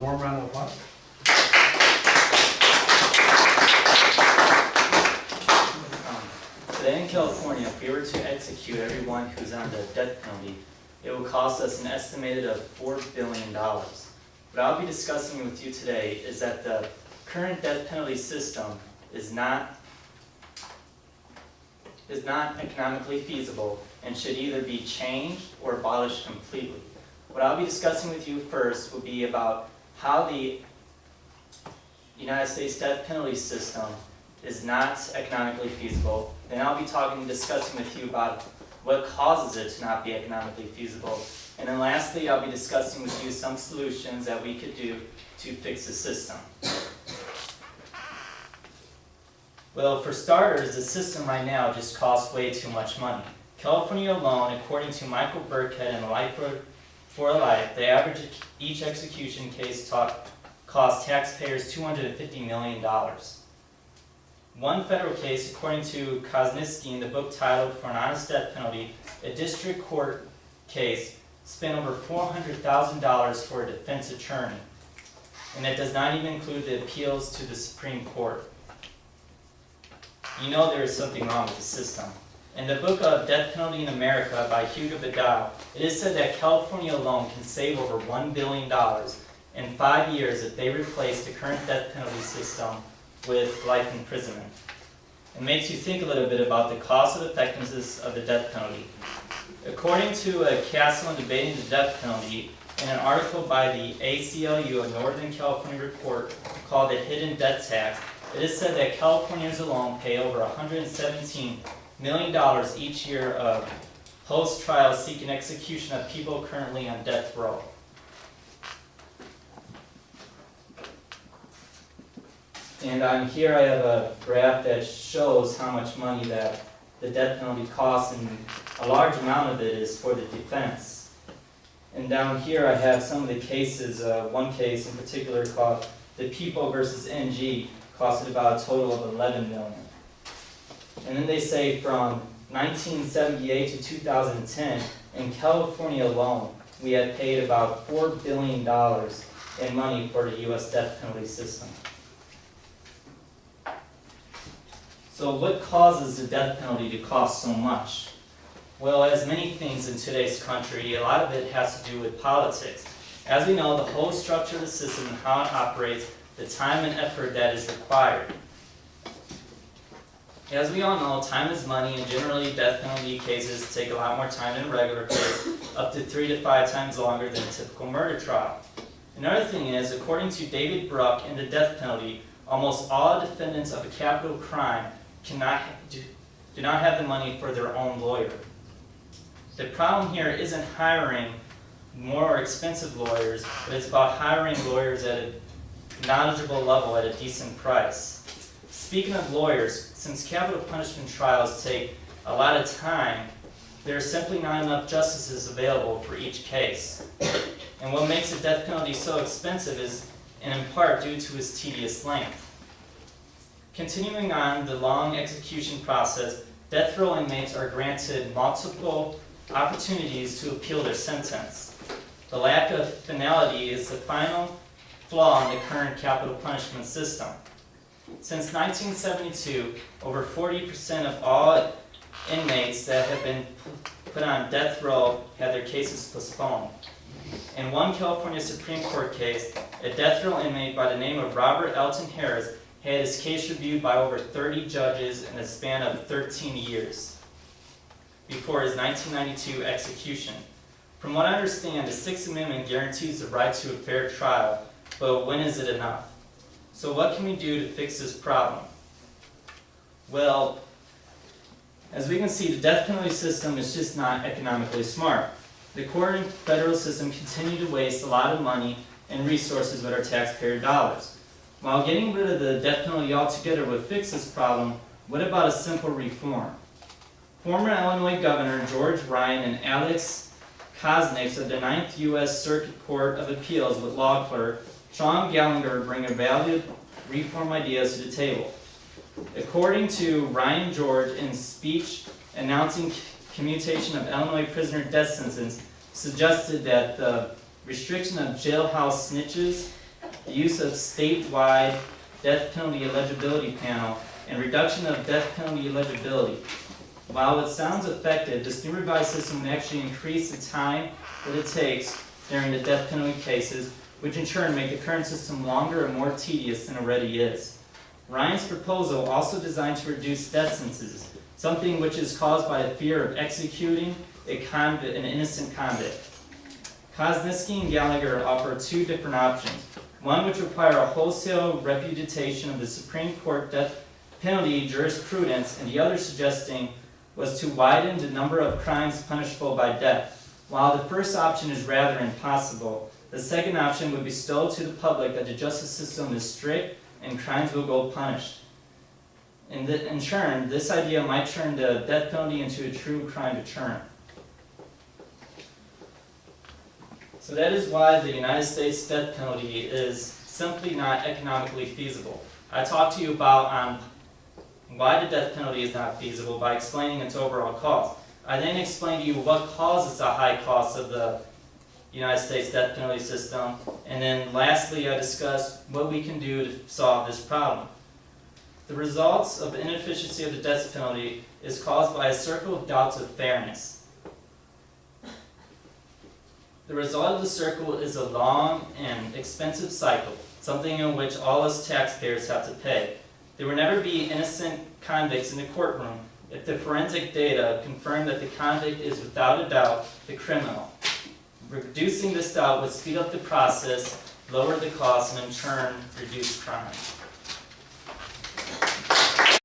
Warm round of applause. Today in California, if we were to execute everyone who's on the death penalty, it would cost us an estimated of $4 billion. What I'll be discussing with you today is that the current death penalty system is not economically feasible and should either be changed or abolished completely. What I'll be discussing with you first will be about how the United States death penalty system is not economically feasible. Then I'll be discussing with you about what causes it to not be economically feasible. And then lastly, I'll be discussing with you some solutions that we could do to fix the system. Well, for starters, the system right now just costs way too much money. California alone, according to Michael Burkhead and Life for Life, the average each execution case cost taxpayers $250 million. One federal case, according to Kosniski in the book titled For an Honest Death Penalty, a district court case spent over $400,000 for a defense attorney. And that does not even include the appeals to the Supreme Court. You know there is something wrong with the system. In the book of Death Penalty in America by Hugo Vidal, it is said that California alone can save over $1 billion in 5 years if they replace the current death penalty system with life imprisonment. It makes you think a little bit about the cost and effectiveness of the death penalty. According to a Castle on Debating the Death Penalty, in an article by the ACLU, a Northern California report called The Hidden Death Tax, it is said that Californians alone pay over $117 million each year of post-trial seeking execution of people currently on death row. And on here I have a graph that shows how much money that the death penalty costs, and a large amount of it is for the defense. And down here I have some of the cases. One case in particular called the People versus NG costed about a total of $11 million. And then they say from 1978 to 2010, in California alone, we had paid about $4 billion in money for the U.S. death penalty system. So what causes the death penalty to cost so much? Well, as many things in today's country, a lot of it has to do with politics. As we know, the whole structure of the system and how it operates, the time and effort that is required. As we all know, time is money, and generally death penalty cases take a lot more time than a regular case, up to 3 to 5 times longer than a typical murder trial. Another thing is, according to David Bruck in the death penalty, almost all defendants of a capital crime do not have the money for their own lawyer. The problem here isn't hiring more expensive lawyers, but it's about hiring lawyers at a knowledgeable level at a decent price. Speaking of lawyers, since capital punishment trials take a lot of time, there are simply not enough justices available for each case. And what makes the death penalty so expensive is in part due to its tedious length. Continuing on the long execution process, death row inmates are granted multiple opportunities to appeal their sentence. The lack of finality is the final flaw in the current capital punishment system. Since 1972, over 40% of all inmates that have been put on death row had their cases postponed. In one California Supreme Court case, a death row inmate by the name of Robert Elton Harris had his case reviewed by over 30 judges in a span of 13 years before his 1992 execution. From what I understand, the Sixth Amendment guarantees the right to a fair trial, but when is it enough? So what can we do to fix this problem? Well, as we can see, the death penalty system is just not economically smart. The court and federal system continue to waste a lot of money and resources with our taxpayer dollars. While getting rid of the death penalty altogether would fix this problem, what about a simple reform? Former Illinois Governor George Ryan and Alex Kosniks of the 9th U.S. Circuit Court of Appeals with law clerk Sean Gallagher bring a valued reform ideas to the table. According to Ryan George, in speech announcing commutation of Illinois prisoner death sentence, suggested that the restriction of jailhouse snitches the use of statewide death penalty eligibility panel, and reduction of death penalty eligibility. While it sounds effective, this new revised system would actually increase the time that it takes during the death penalty cases, which in turn make the current system longer and more tedious than it already is. Ryan's proposal also designed to reduce death sentences, something which is caused by the fear of executing an innocent convict. Kosniski and Gallagher offer two different options. One which require a wholesale repudiation of the Supreme Court death penalty jurisprudence, and the other suggesting was to widen the number of crimes punishable by death. While the first option is rather impossible, the second option would bestow to the public that the justice system is strict and crimes will go punished. In turn, this idea might turn the death penalty into a true crime deterrent. So that is why the United States death penalty is simply not economically feasible. I talked to you about why the death penalty is not feasible by explaining its overall cost. I then explained to you what causes the high cost of the United States death penalty system, and then lastly I discussed what we can do to solve this problem. The results of the inefficiency of the death penalty is caused by a circle of doubts of fairness. The result of the circle is a long and expensive cycle, something in which all us taxpayers have to pay. There will never be innocent convicts in the courtroom if the forensic data confirm that the convict is without a doubt the criminal. Reducing this doubt would speed up the process, lower the cost, and in turn reduce crime.